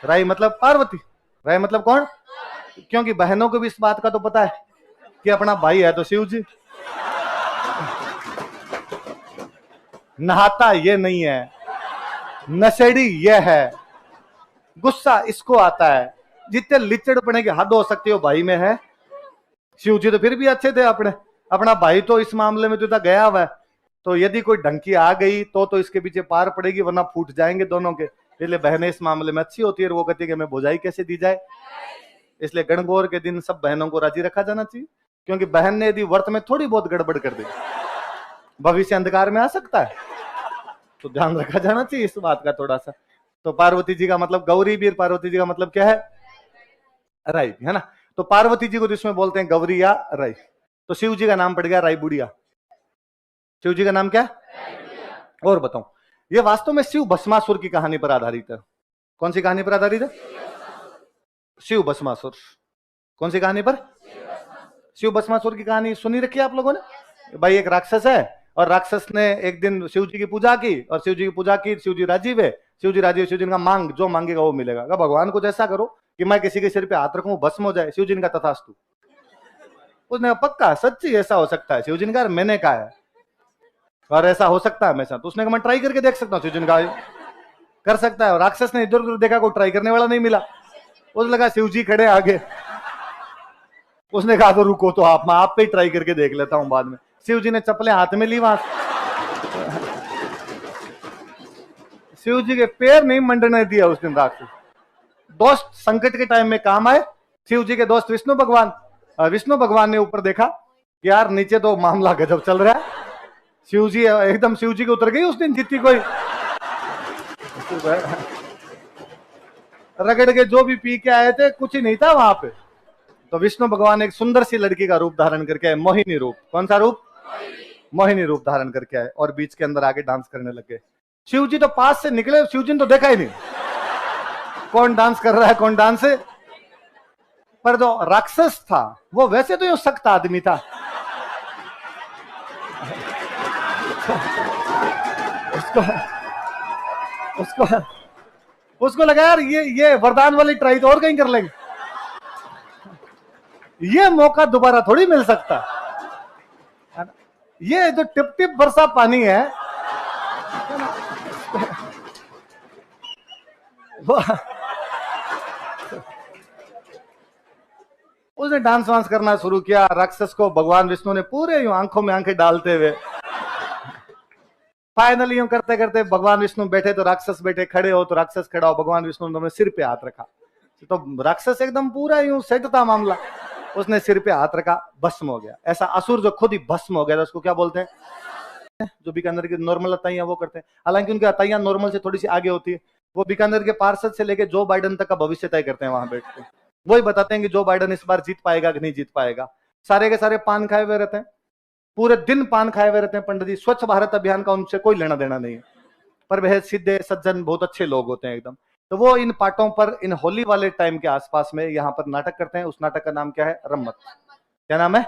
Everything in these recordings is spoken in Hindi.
राई मतलब पार्वती। राई मतलब कौन? क्योंकि बहनों को भी इस बात का तो पता है कि अपना भाई है तो शिव जी। नहाता ये नहीं है, नशेड़ी ये है, गुस्सा इसको आता है, जितने लिचड़ पड़े की हद हो सकती हो भाई में है। शिव जी तो फिर भी अच्छे थे अपने, अपना भाई तो इस मामले में तो गया हुआ है, तो यदि कोई ढंकी आ गई तो इसके पीछे पार पड़ेगी, वरना फूट जाएंगे दोनों के। इसलिए बहनें इस मामले में अच्छी होती है, वो कहती है कि हमें भुजाई कैसे दी जाए। इसलिए गणगौर के दिन सब बहनों को राजी रखा जाना चाहिए, क्योंकि बहन ने यदि व्रत में थोड़ी बहुत गड़बड़ कर दी, भविष्य अंधकार में आ सकता है, तो ध्यान रखा जाना चाहिए इस बात का थोड़ा सा। तो पार्वती जी का मतलब गौरी भी, पार्वती जी का मतलब क्या है? राई, है ना। तो पार्वती जी को जिसमें बोलते हैं गौरी या राई। तो शिव जी का नाम पड़ गया राई बुढ़िया। शिव जी का नाम क्या? और बताऊं, ये वास्तव में शिव भस्मासुर की कहानी पर आधारित है। कौन सी कहानी पर आधारित है? शिव भस्मासुर। कौन सी कहानी पर? शिव भस्मासुर की कहानी सुनी रखी है आप लोगों ने? भाई एक राक्षस है, और राक्षस ने एक दिन शिव जी की पूजा की, और शिव जी की पूजा की, शिव जी राजी हुए। शिव जी राजी, शिव जी का मांग जो मांगेगा वो मिलेगा। भगवान कुछ ऐसा करो कि मैं किसी के सिर पे हाथ रखूं भस्म हो जाए। शिव जी का तथास्तु। उसने पक्का सच्ची ऐसा हो सकता है? शिव जी का मैंने कहा है और ऐसा हो सकता है हमेशा, तो उसने कहा मैं ट्राई करके देख सकता हूँ। शिव जी का कर सकता है। राक्षस ने इधर उधर देखा, कोई ट्राई करने वाला नहीं मिला। उसने लगा शिव जी खड़े आगे, उसने कहा तो रुको तो आप, मैं आप पे ही ट्राई करके देख लेता हूं बाद में। शिव जी ने चप्पलें हाथ में ली, वहां शिव जी के पैर नहीं मंडने दिया उस दिन राक्षस। दोस्त संकट के टाइम में काम आए। शिव जी के दोस्त विष्णु भगवान, विष्णु भगवान ने ऊपर देखा कि यार नीचे तो मामला गजब चल रहा है। शिव जी एकदम, शिव जी को उतर गई उस दिन जितनी कोई रगड़ के जो भी पी के आए थे, कुछ ही नहीं था वहां पे। तो विष्णु भगवान एक सुंदर सी लड़की का रूप धारण करके आए, मोहिनी रूप। कौन सा रूप? मोहिनी रूप धारण करके आए, और बीच के अंदर आगे डांस करने लगे। शिव जी तो पास से निकले, शिव जी ने तो देखा ही नहीं कौन डांस कर रहा है, कौन डांस है। पर जो राक्षस था वो वैसे तो यूं सख्त आदमी था, उसको उसको उसको लगा यार ये वरदान वाली ट्राई तो और कहीं कर लेंगे, ये मौका दोबारा थोड़ी मिल सकता। ये जो टिप टिप बरसा पानी है वो उसने डांस वांस करना शुरू किया। राक्षस को भगवान विष्णु ने पूरे यूं आंखों में आंखें डालते हुए, फाइनली यूं करते करते भगवान विष्णु बैठे तो राक्षस बैठे, खड़े हो तो राक्षस खड़ा हो, भगवान विष्णु ने सिर पे हाथ रखा। तो राक्षस एकदम पूरा यूं सेट था मामला, उसने सिर पे हाथ रखा, भस्म हो गया। ऐसा असुर जो खुद ही भस्म हो गया, उसको क्या बोलते हैं? जो बीकानेर की नॉर्मल अताइयां वो करते हैं, हालांकि उनकी अताइयां नॉर्मल से थोड़ी सी आगे होती है। वो बीकानेर के पार्षद से लेके जो बाइडेन तक का भविष्य तय करते हैं वहां बैठ के। वही बताते हैं कि जो बाइडेन इस बार जीत पाएगा कि नहीं जीत पाएगा। सारे के सारे पान खाए हुए रहते हैं, पूरे दिन पान खाए हुए रहते हैं पंडित जी। स्वच्छ भारत अभियान का उनसे कोई लेना देना नहीं है, पर वह सीधे सज्जन बहुत अच्छे लोग होते हैं एकदम। तो वो इन पाटों पर, इन होली वाले टाइम के आसपास में यहाँ पर नाटक करते हैं। उस नाटक का नाम क्या है? रम्मत। क्या नाम है?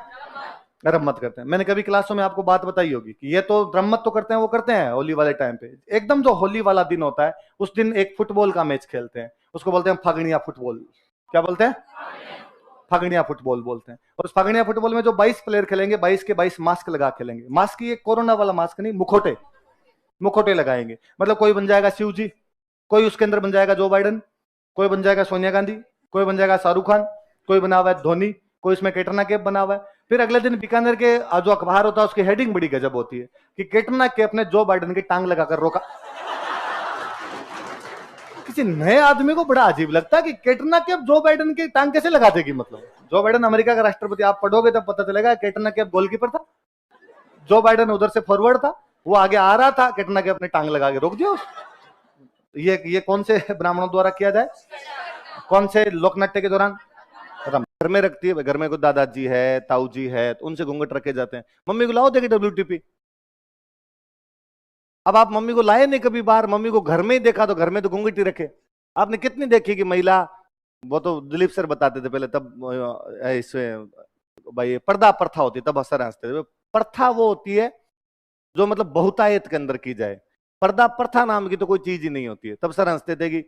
रम्मत करते हैं। मैंने कभी क्लासों में आपको बात बताई होगी कि ये तो रम्मत तो करते हैं, वो करते हैं होली वाले टाइम पे। एकदम जो होली वाला दिन होता है उस दिन एक फुटबॉल का मैच खेलते हैं, उसको बोलते हैं फगड़िया फुटबॉल। क्या बोलते हैं? फगड़िया फुटबॉल बोलते हैं। और उस फगड़िया फुटबॉल में जो 22 प्लेयर खेलेंगे, 22 के 22 मास्क लगा खेलेंगे। मास्क ये कोरोना वाला मास्क नहीं, मुखोटे, मुखोटे लगाएंगे। मतलब कोई बन जाएगा शिव जी, कोई उसके अंदर बन जाएगा जो बाइडेन, कोई बन जाएगा सोनिया गांधी, कोई बन जाएगा शाहरुख खान, कोई बना हुआ है धोनी, कोई इसमें कैटरीना कैफ बना हुआ है। फिर अगले दिन बीकानेर के जो अखबार होता है उसकी हेडिंग बड़ी गजब होती है कि कैटरीना कैफ ने जो बाइडेन की टांग लगाकर रोका। किसी नए आदमी को बड़ा अजीब लगता है कि कैटरीना कैफ जो बाइडेन की टांग कैसे लगा देगी। मतलब जो बाइडेन अमेरिका का राष्ट्रपति, आप पढ़ोगे तब पता चलेगा कैटरीना कैफ गोलकीपर था, जो बाइडेन उधर से फॉरवर्ड था, वो आगे आ रहा था, कैटरीना कैफ ने टांग लगा के रोक दिया। ये कौन से ब्राह्मणों द्वारा किया जाए? कौन से लोकनाट्य के दौरान? घर में रखती है, घर में कोई दादाजी है, ताऊ जी है, तो उनसे घूंघट रखे जाते हैं। मम्मी को लाओ देखे WTP। अब आप मम्मी को लाए नहीं कभी बाहर, मम्मी को घर में ही देखा तो घर में तो घूंघट ही रखे। आपने कितनी देखी कि महिला, वो तो दिलीप सर बताते थे पहले, तब इसमें भाई पर्दा प्रथा होती, तब हंसर हंसते थे। प्रथा वो होती है जो मतलब बहुतायत के अंदर की जाए, पर्दा प्रथा नाम की तो कोई चीज ही नहीं होती है। तब सर हंसते थे कि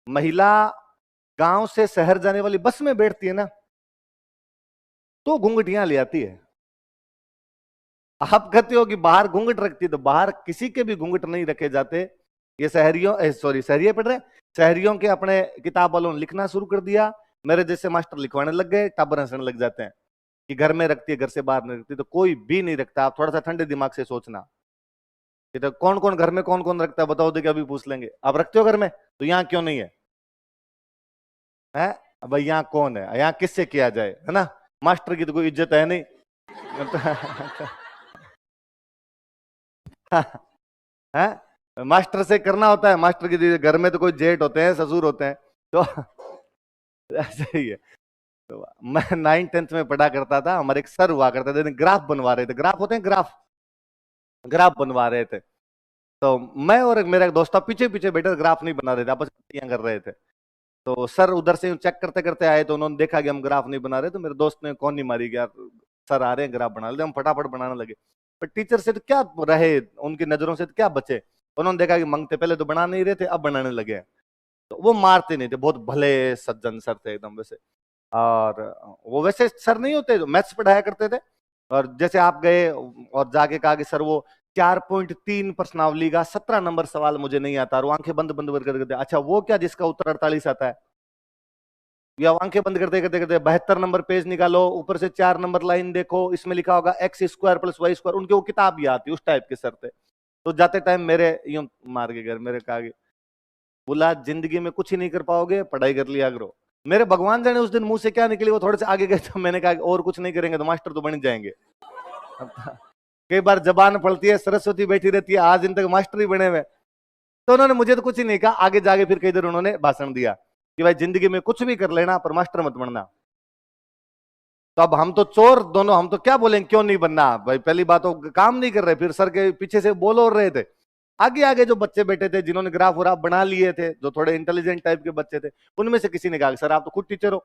महिला गांव से शहर जाने वाली बस में बैठती है ना, तो घूंघट यहां ले आती है। आप कहते हो कि बाहर घूंघट रखती है, तो बाहर किसी के भी घूंघट नहीं रखे जाते। ये शहरियों, सॉरी शहरिये पढ़ रहे, शहरियों के अपने किताब वालों ने लिखना शुरू कर दिया। मेरे जैसे मास्टर लिखवाने लग गए, टाबर हंसने लग जाते हैं कि घर में रखती है, घर से बाहर नहीं रखती। तो कोई भी नहीं रखता। आप थोड़ा सा ठंडे दिमाग से सोचना कि तो कौन कौन घर में कौन कौन रखता है, बताओ। देखिए अभी पूछ लेंगे, आप रखते हो घर में, तो यहाँ क्यों नहीं है? है अब यहाँ कौन है, यहाँ किससे किया जाए, है ना? मास्टर की तो कोई इज्जत है नहीं। है, मास्टर से करना होता है। मास्टर की घर में तो कोई जेठ होते हैं, ससुर होते हैं, तो ऐसे ही है। तो मैं 9th-10th में पढ़ा करता था, हमारे एक सर हुआ करते थे, ग्राफ बनवा रहे थे। ग्राफ होते हैं, ग्राफ, ग्राफ बनवा रहे थे। तो मैं और मेरा एक दोस्त पीछे पीछे बैठे, ग्राफ नहीं बना रहे थे, आपस में कर रहे थे। तो सर उधर से चेक करते करते आए, तो उन्होंने देखा कि हम ग्राफ नहीं बना रहे, तो मेरे दोस्त ने कौन नहीं मारी गया, सर आ रहे हैं ग्राफ बना लेते। हम फटाफट बनाने लगे। पर टीचर से तो क्या रहे, उनकी नजरों से तो क्या बचे। उन्होंने देखा कि मंगते पहले तो बना नहीं रहे थे, अब बनाने लगे। तो वो मारते नहीं थे, बहुत भले सज्जन सर थे एकदम वैसे। और वो वैसे सर नहीं होते, मैथ्स पढ़ाया करते थे। और जैसे आप गए और जाके कहा कि सर वो 4.3 प्रश्नावली का 17 नंबर सवाल मुझे नहीं आता, और वो आंखें बंद बंद करके दे, अच्छा वो क्या जिसका उत्तर 48 आता है, या आंखें बंद करते करते करते 72 नंबर पेज निकालो, ऊपर से 4 नंबर लाइन देखो, इसमें लिखा होगा x² + y²। उनके वो किताब याद थी, उस टाइप के सर थे। तो जाते टाइम मेरे यूं मार के घर मेरे कहा, बोला जिंदगी में कुछ ही नहीं कर पाओगे, पढ़ाई कर लिया करो। मेरे भगवान जाने उस दिन मुंह से क्या निकली, वो थोड़े से आगे गए, तो मैंने कहा और कुछ नहीं करेंगे तो मास्टर तो बन ही जाएंगे। कई बार जबान पलती है, सरस्वती बैठी रहती है, आज दिन तक मास्टर ही बने हुए। तो उन्होंने मुझे तो कुछ ही नहीं कहा। आगे जाके फिर कई देर उन्होंने भाषण दिया कि भाई जिंदगी में कुछ भी कर लेना, पर मास्टर मत बनना। तो अब हम तो चोर दोनों, हम तो क्या बोलेंगे क्यों नहीं बनना भाई। पहली बात तो काम नहीं कर रहे, फिर सर के पीछे से बोल और रहे थे। आगे आगे जो बच्चे बैठे थे, जिन्होंने ग्राफ व्राफ बना लिए थे, जो थोड़े इंटेलिजेंट टाइप के बच्चे थे, उनमें से किसी ने कहा सर आप तो खुद टीचर हो,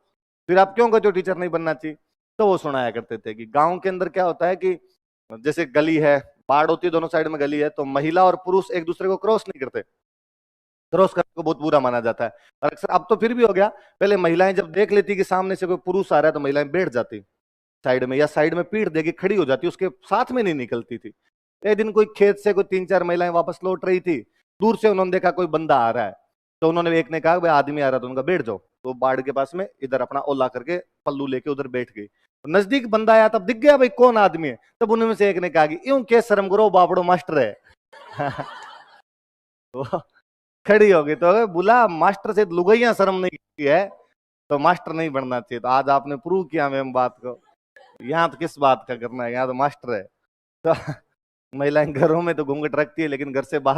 फिर आप क्यों कहते हो टीचर नहीं बनना चाहिए। तो वो सुनाया करते थे कि गांव के अंदर क्या होता है कि जैसे गली है, बाढ़ होती है, दोनों साइड में गली है, तो महिला और पुरुष एक दूसरे को क्रॉस नहीं करते। क्रॉस करने को बहुत बुरा माना जाता है। और अक्सर अब तो फिर भी हो गया, पहले महिलाएं जब देख लेती कि सामने से कोई पुरुष आ रहा है, तो महिलाएं बैठ जाती साइड में, या साइड में पीठ देके खड़ी हो जाती, उसके साथ में नहीं निकलती थी। एक दिन कोई खेत से कोई 3-4 महिलाएं वापस लौट रही थी, दूर से उन्होंने देखा कोई बंदा आ रहा है, तो उन्होंने एक ने कहा भाई आदमी आ रहा, तो उनका बैठ जाओ। तो बाढ़ के पास में इधर अपना ओला करके पल्लू लेके उधर बैठ गई। तो नजदीक बंदा आया, तब दिख गया भाई कौन आदमी है। तब उनमें से एक ने कहा कि यूं के शर्म करो, बापड़ो मास्टर है। तो खड़ी हो गई, तो बोला मास्टर से लुगाइयां शर्म नहीं की है, तो मास्टर नहीं बनना चाहिए। तो आज आपने प्रूव किया मैम बात को। यहाँ तो किस बात का करना है, यहाँ तो मास्टर है। तो महिलाएं घरों में तो घूंघट रखती है, लेकिन घर से बाहर